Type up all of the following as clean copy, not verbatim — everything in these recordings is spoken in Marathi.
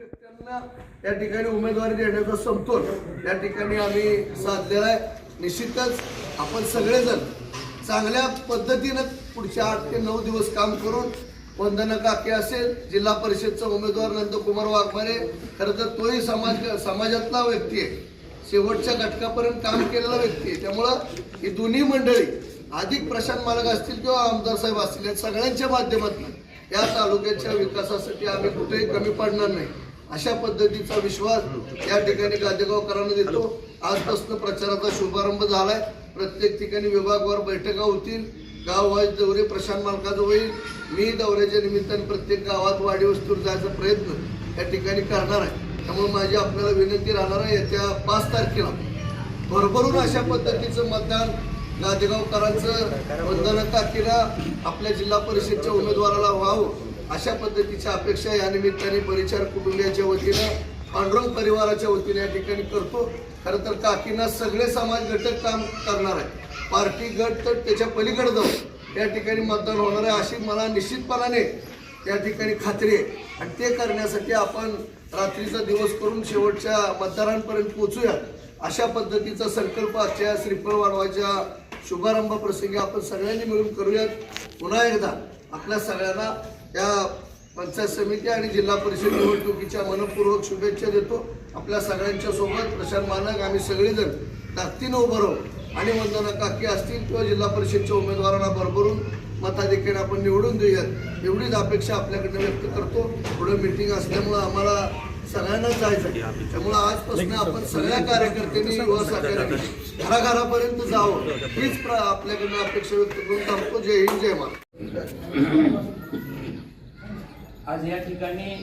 व्यक्तींना या ठिकाणी उमेदवारी देण्याचा समतोल या ठिकाणी आम्ही साधलेला आहे। निश्चितच आपण सगळेजण चांगल्या पद्धतीने पुढच्या 8 ते 9 दिवस काम करून वंदना काके असेल, जिल्हा परिषदचा उमेदवार नंदकुमार वाघमारे, खरं तर तोही समाजातला व्यक्ती आहे, शेवटच्या घटकापर्यंत काम केलेला व्यक्ती आहे। त्यामुळं ही दोन्ही मंडळी अधिक प्रशांत मालक असतील किंवा आमदार साहेब असतील या सगळ्यांच्या माध्यमातून या तालुक्याच्या विकासासाठी आम्ही कुठेही कमी पडणार नाही अशा पद्धतीचा विश्वास या ठिकाणी गादेगावकरांना देतो। आजपासून प्रचाराचा शुभारंभ झालाय। प्रत्येक ठिकाणी विभागवार बैठका होतील, गाववाईज दौरे प्रशांत मालकाचं होईल। मी दौऱ्याच्या निमित्ताने प्रत्येक गावात वाडी वस्तीवर जायचा प्रयत्न या ठिकाणी करणार आहे। त्यामुळे माझी आपल्याला विनंती राहणार आहे, येत्या 5 तारखेला भरभरून अशा पद्धतीचं मतदान गादेगावकरांचं वंदना काकीला आपल्या जिल्हा परिषदच्या उमेदवाराला व्हावं अशा पद्धतीची अपेक्षा या निमित्ताने परिचार कुटुंबियाच्या वतीनं, पांडुरंग परिवाराच्या वतीने या ठिकाणी करतो। खरं तर काकींना सगळे समाज घटक काम करणार आहे, पार्टी गट तर त्याच्या पलीकडे जाऊन या ठिकाणी मतदान होणार आहे अशी मला निश्चितपणाने या ठिकाणी खात्री आहे। आणि ते करण्यासाठी आपण रात्रीचा दिवस करून शेवटच्या मतदारांपर्यंत पोहोचूया अशा पद्धतीचा संकल्प आजच्या श्रीफळ वाढवायच्या शुभारंभ प्रसंगी आपण सगळ्यांनी मिळून करूयात। पुन्हा एकदा आपल्या सगळ्यांना या पंचायत समिती आणि जिल्हा परिषद निवडणुकीच्या मनपूर्वक शुभेच्छा देतो। आपल्या सगळ्यांच्या सोबत प्रशांत मालक आम्ही सगळेजण ताकदीने उभं राहू आणि वंदना काकी असतील किंवा जिल्हा परिषदच्या उमेदवारांना भरभरून मताधिक्याने आपण निवडून देऊयात एवढीच अपेक्षा आपल्याकडनं व्यक्त करतो। पुढे मीटिंग असल्यामुळं आम्हाला सगळ्यांना जायचं, त्यामुळे आजपासून आपण सगळ्या कार्यकर्त्यांनी युवा सहकार्यांनी घराघरापर्यंत जावं हीच आपल्याकडनं अपेक्षा व्यक्त करून थांबतो। जय हिंद, जय महाराष्ट्र। आज या ठिकाणी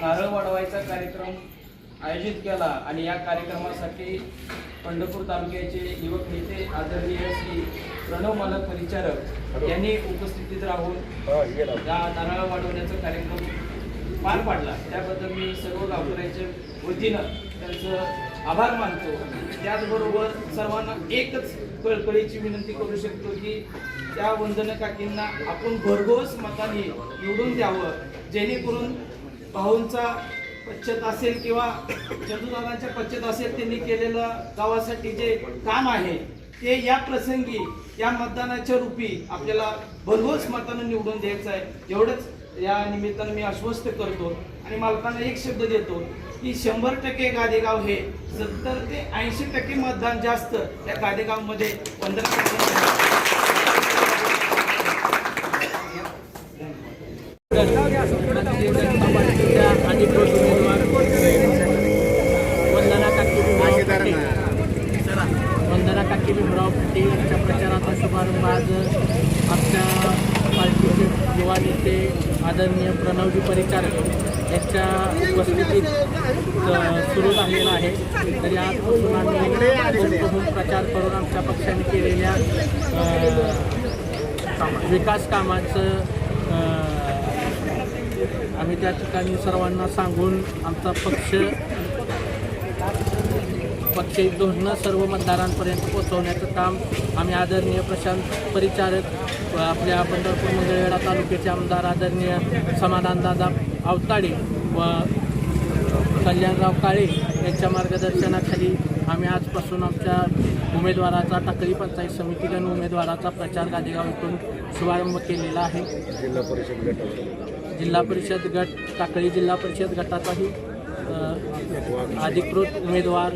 नारळ वाढवायचा कार्यक्रम आयोजित केला आणि या कार्यक्रमासाठी पंढरपूर तालुक्याचे युवक नेते आदरणीय श्री प्रणव मालक परिचारक यांनी उपस्थितीत राहून या नारळ वाढवण्याचा कार्यक्रम पार पाडला। त्याबद्दल मी सर्व गावकऱ्यांच्या वतीनं त्यांचं आभार मानतो। त्याचबरोबर सर्वांना एकच कळकळीची विनंती करू शकतो की त्या वंदना काकींना आपण भरघोस मताने निवडून द्यावं, जेणेकरून भाऊंचा पश्चात असेल किंवा चंदूदादांच्या पश्चात असेल त्यांनी केलेलं गावासाठी जे काम आहे ते या प्रसंगी या मतदानाच्या रूपी आपल्याला भरघोस मतानं निवडून द्यायचं आहे। एवढंच या निमित्तानं मी आश्वस्त करतो आणि मालकांना एक शब्द देतो की 100% गादेगाव हे 70 ते 80% मतदान जास्त त्या गादेगावमध्ये 15% वंदना काकी भीमराव पटेल यांच्या प्रचाराचा शुभारंभ आज आमच्या पार्टीचे युवा नेते आदरणीय प्रणवजी परिचारक यांच्या उपस्थितीत सुरू झालेला आहे। तरी आजपासून आम्ही प्रचार करून आमच्या पक्षाने केलेल्या विकास कामाचं आम्ही त्या ठिकाणी सर्वांना सांगून आमचा पक्षी धोरणं सर्व मतदारांपर्यंत पोहोचवण्याचं काम आम्ही आदरणीय प्रशांत परिचारक, आपल्या पंढरपूर मंगळवेढा तालुक्याचे आमदार आदरणीय समाधानदादा अवताडे व कल्याणराव काळे यांच्या मार्गदर्शनाखाली आम्ही आजपासून आमच्या उमेदवाराचा टाकळी पंचायत समितीकडून उमेदवाराचा प्रचार गादेगाव इथून शुभारंभ केलेला आहे। जिल्हा परिषद गट टाकळी जिल्हा परिषद गटाचाही अधिकृत उमेदवार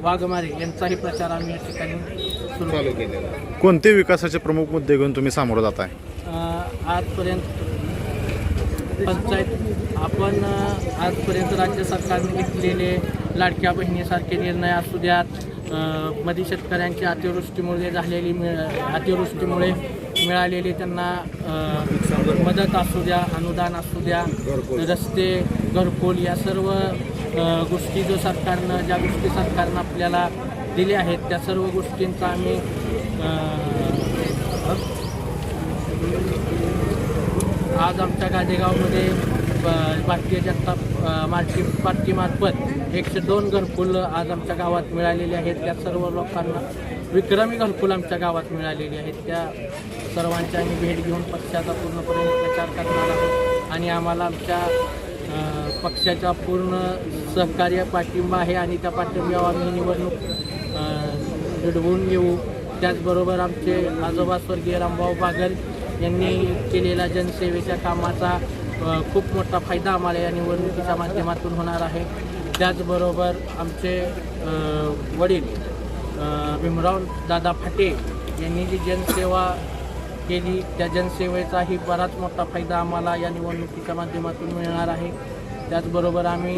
वाघमारे यांचाही प्रचार आम्ही या ठिकाणी सुरू केलेला आहे। कोणते विकासाचे प्रमुख मुद्दे घेऊन तुम्ही सामोरं जात आहे? आजपर्यंत राज्य सरकारने घेतलेले लाडक्या बहिणीसारखे निर्णय असू द्यात, मध्ये शेतकऱ्यांची अतिवृष्टीमुळे मिळालेली त्यांना मदत असू द्या, अनुदान असू द्या, रस्ते, घरकुल या सर्व गोष्टी ज्या गोष्टी सरकारनं आपल्याला दिल्या आहेत त्या सर्व गोष्टींचा आम्ही आज आमच्या गादेगावमध्ये भारतीय जनता पार्टीमार्फत 102 घरकुल आज आमच्या गावात मिळालेले आहेत। त्या सर्व लोकांना विक्रमी घरकुल आमच्या गावात मिळालेली आहेत. त्या सर्वांची आम्ही भेट घेऊन पक्षाचा पूर्णपणे प्रचार करणार आहोत आणि आम्हाला आमच्या पक्षाचा पूर्ण सहकार्य पाठिंबा आहे आणि त्या पाठिंब्यावर आम्ही निवडणूक लढवून येऊ. त्याचबरोबर आमचे आजोबा स्वर्गीय रामभाऊ बागल यांनी केलेल्या जनसेवेच्या कामाचा खूप मोठा फायदा आम्हाला या निवडणुकीच्या माध्यमातून होणार आहे. त्याचबरोबर आमचे वडील भीमराव दादा फाटे यांनी जी जनसेवा केली त्या जनसेवेचाही बराच मोठा फायदा आम्हाला या निवडणुकीच्या माध्यमातून मिळणार आहे. त्याचबरोबर आम्ही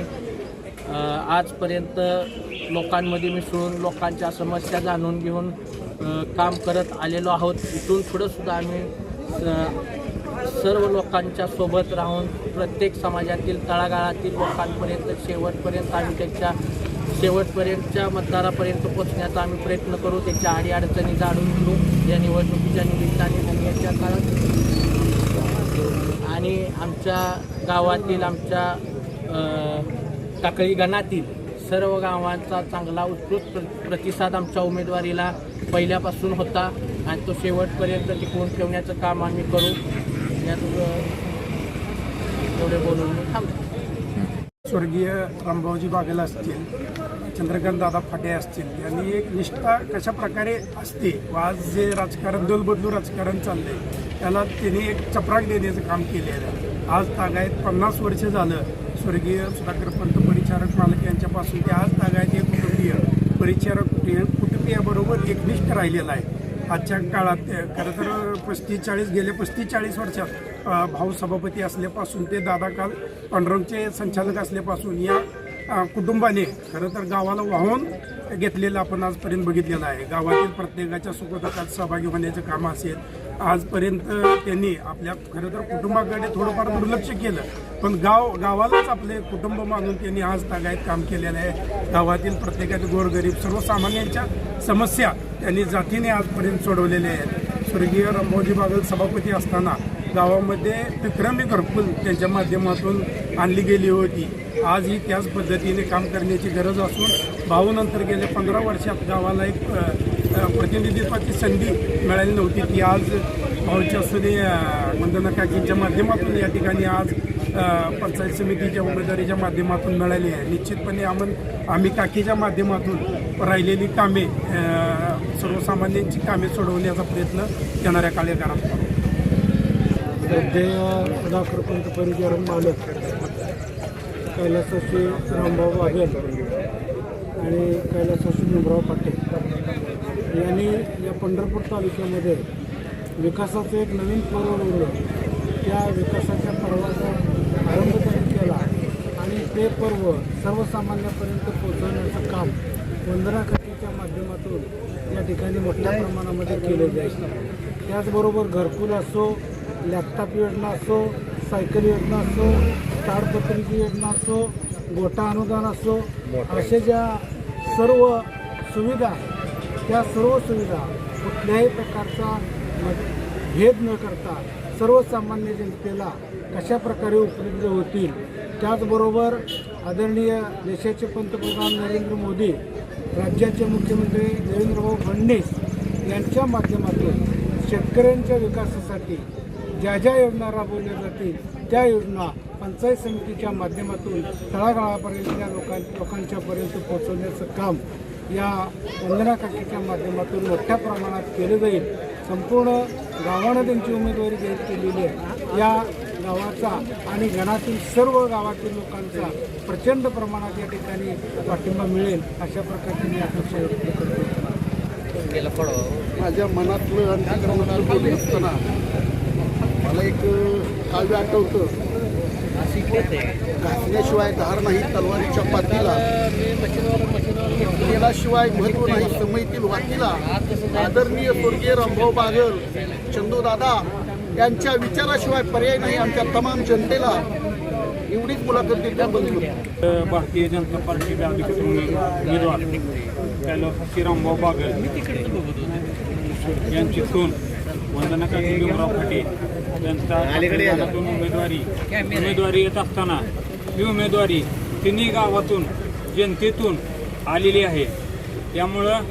आजपर्यंत लोकांमध्ये मिसळून लोकांच्या समस्या जाणून घेऊन काम करत आलेलो आहोत. इथून पुढंसुद्धा आम्ही सर्व लोकांच्या सोबत राहून प्रत्येक समाजातील तळागाळातील लोकांपर्यंत शेवटपर्यंत आम्ही त्यांच्या शेवटपर्यंतच्या मतदारापर्यंत पोचण्याचा आम्ही प्रयत्न करू. त्यांच्या अडीअडचणी जाणून घेऊ या निवडणुकीच्या निमित्ताने आणि याच्या काळात आणि आमच्या गावातील आमच्या टाकळी गणातील सर्व गावांचा चांगला उत्कृष्ट प्रतिसाद आमच्या उमेदवारीला पहिल्यापासून होता आणि तो शेवटपर्यंत टिकवून ठेवण्याचं काम आम्ही करू. यात एवढे बोलून मी थांबतो. स्वर्गीय रामभाऊजी बागल असतील, चंद्रकांत दादा फाटे असतील यांनी एक निष्ठा कशा प्रकारे असते व आज जे राजकारण दलबदलू राजकारण चाललंय त्याला त्यांनी एक चपराक देण्याचं काम केलेलं आहे. आज तागायत 50 वर्ष झालं स्वर्गीय सुधाकर पंत परिचारक मालक यांच्यापासून ते आज तागायत एक कुटुंबीय परिचारक कुटुंबियाबरोबर एकनिष्ठ राहिलेला आहे. आजच्या काळात खरं तर 35-40 वर्षात भाऊ सभापती असल्यापासून ते दादा काल पांडुरंगचे संचालक असल्यापासून या कुटुंबाने खरं तर गावाला वाहून घेतलेलं आपण आजपर्यंत बघितलेलं आहे. गावातील प्रत्येकाच्या सुखदुःखात सहभागी होण्याचं काम असेल आजपर्यंत त्यांनी आपल्या खरं तर कुटुंबाकडे थोडंफार दुर्लक्ष केलं पण गावालाच आपले कुटुंब मानून त्यांनी आज तागायत काम केलेलं आहे. गावातील प्रत्येकाचे गोरगरीब सर्वसामान्यांच्या समस्या त्यांनी जातीने आजपर्यंत सोडवलेल्या आहेत. स्वर्गीय रामभाऊजी बागल सभापती असताना गावामध्ये विक्रमी घरकुल त्यांच्या माध्यमातून आणली गेली होती. आजही त्याच पद्धतीने काम करण्याची गरज असून भाऊनंतर गेल्या 15 वर्षात गावाला एक प्रतिनिधित्वाची संधी मिळाली नव्हती ती आज भाऊच्या सुने वंदना काकींच्या माध्यमातून या ठिकाणी आज पंचायत समितीच्या उमेदवारीच्या माध्यमातून मिळाली आहे. निश्चितपणे आम्ही काकीच्या माध्यमातून राहिलेली कामे सर्वसामान्यांची कामे सोडवण्याचा प्रयत्न येणाऱ्या काळात करू. श्रद्धेय सुधाकर पंत परिचारक मालक कैलासवासी रामभाऊ बागल आणि कैलासवासी भीमराव फाटे यांनी या पंढरपूर तालुक्यामध्ये विकासाचं एक नवीन पर्व निवडलं. त्या विकासाच्या पर्वाचा आरंभ त्यांनी केला आणि ते पर्व सर्वसामान्यांपर्यंत पोहोचवण्याचं काम वंदना काकीच्या माध्यमातून या ठिकाणी मोठ्या प्रमाणामध्ये केले जाईल. त्याचबरोबर घरकुल असो, लॅपटॉप योजना असो, सायकल योजना असो, ताडपत्रीची योजना असो, गोटा अनुदान असो, अशा ज्या सर्व सुविधा आहेत त्या सर्व सुविधा कुठल्याही प्रकारचा भेद न करता सर्वसामान्य जनतेला कशा प्रकारे उपलब्ध होतील. त्याचबरोबर आदरणीय देशाचे पंतप्रधान नरेंद्र मोदी, राज्याचे मुख्यमंत्री देवेंद्रभाऊ फडणवीस यांच्या माध्यमातून शेतकऱ्यांच्या विकासासाठी ज्या ज्या योजना राबवल्या जातील त्या योजना पंचायत समितीच्या माध्यमातून तळागाळापर्यंतच्या लोकांच्यापर्यंत पोहोचवण्याचं काम या वंदना काकीच्या माध्यमातून मोठ्या प्रमाणात केलं जाईल. संपूर्ण गावानं त्यांची उमेदवारी जाहीर केलेली आहे. या गावाचा आणि गणातील सर्व गावातील लोकांचा प्रचंड प्रमाणात या ठिकाणी पाठिंबा मिळेल अशा प्रकारची मी अपेक्षा व्यक्त करतो. माझ्या मनातलं अंतःकरणातलं बोलत असताना मला एक काव्य आठवतं. घासल्याशिवाय धार नाही तलवारीच्या पातीला, केल्याशिवाय महत्व नाही समयतील वातीला. आदरणीय स्वर्गीय रामभाऊ बागल, चंदूदादा यांच्या विचाराशिवाय पर्याय नाही आमच्या तमाम जनतेला. एवढीच मुलाखत दिल्याबद्दल भारतीय जनता पार्टीचे अधिकृत उमेदवार कैलासवासी रामभाऊ बागल यांची सून वंदना काकी भीमराव फाटे यांचा उमेदवारी येत असताना ही उमेदवारी तिन्ही गावातून जनतेतून आलेली आहे. त्यामुळं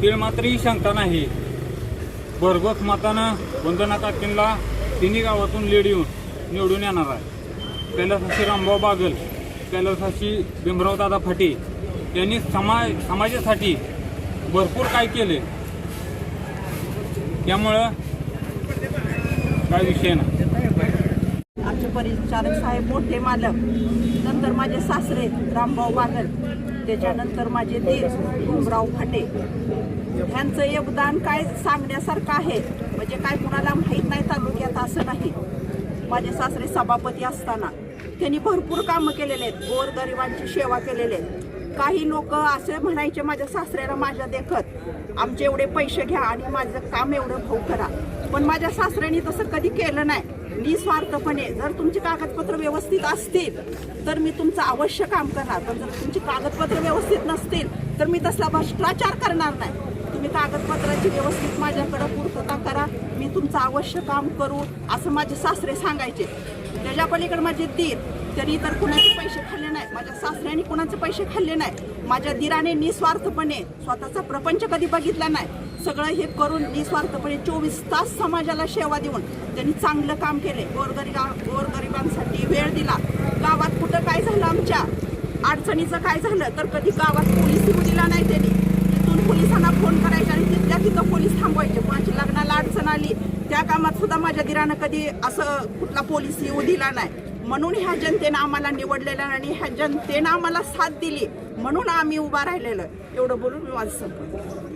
तिळमात्रही शंका नाही. भरघोस मतानं वंदना काकींना तिन्ही गावातून लीड येऊन निवडून येणार आहे. कैलासाशी रामभाऊ बागल, कैलासाशी भीमरावदादा फाटे यांनी समाजासाठी भरपूर काय केले, त्यामुळं काय विषय नाही. आमचे परिचारक साहेब मोठे मालक, नंतर माझे सासरे रामभाऊ बागल, त्याच्यानंतर माझे दीर भीमराव फाटे, ह्यांचं योगदान काय सांगण्यासारखं आहे. म्हणजे काय कुणाला माहीत नाही तालुक्यात असं नाही. माझे सासरे सभापती असताना त्यांनी भरपूर कामं केलेले आहेत, गोरगरिबांची सेवा केलेली आहेत. काही लोक असे म्हणायचे माझ्या सासऱ्याला माझ्या देखत आमचे एवढे पैसे घ्या आणि माझं काम एवढं भाऊ करा, पण माझ्या सासऱ्याने तसं कधी केलं नाही. निस्वार्थपणे जर तुमची कागदपत्र व्यवस्थित असतील तर मी तुमचं अवश्य काम करणार, पण जर तुमची कागदपत्र व्यवस्थित नसतील तर मी तसला भ्रष्टाचार करणार नाही. तुम्ही कागदपत्राची व्यवस्थित माझ्याकडे पूर्तता करा, मी तुमचं अवश्य काम करू, असं माझे सासरे सांगायचे. त्याच्या पलीकडे माझे दीर, त्यांनी तर कुणाचे पैसे खाल्ले नाही, माझ्या सासऱ्याने कुणाचे पैसे खाल्ले नाही. माझ्या दीराने निस्वार्थपणे स्वतःचा प्रपंच कधी बघितला नाही, सगळं हे करून निस्वार्थपणे 24 तास समाजाला सेवा देऊन त्यांनी चांगलं काम केले. गोरगरिबांसाठी वेळ दिला. गावात कुठं काय झालं, आमच्या अडचणीचं काय झालं तर कधी गावात पोलीस येऊ दिला नाही त्यांनी. तिथून पोलिसांना फोन करायचे आणि तिथल्या तिथं पोलीस थांबवायचे. कोणाची लग्नाला अडचण आली त्या कामात सुद्धा माझ्या दीरानं कधी असं कुठला पोलीस येऊ दिला नाही. म्हणून ह्या जनतेनं आम्हाला निवडलेलं आणि ह्या जनतेनं आम्हाला साथ दिली, म्हणून आम्ही उभा राहिलेलं. एवढं बोलून मी माझं संपवतो.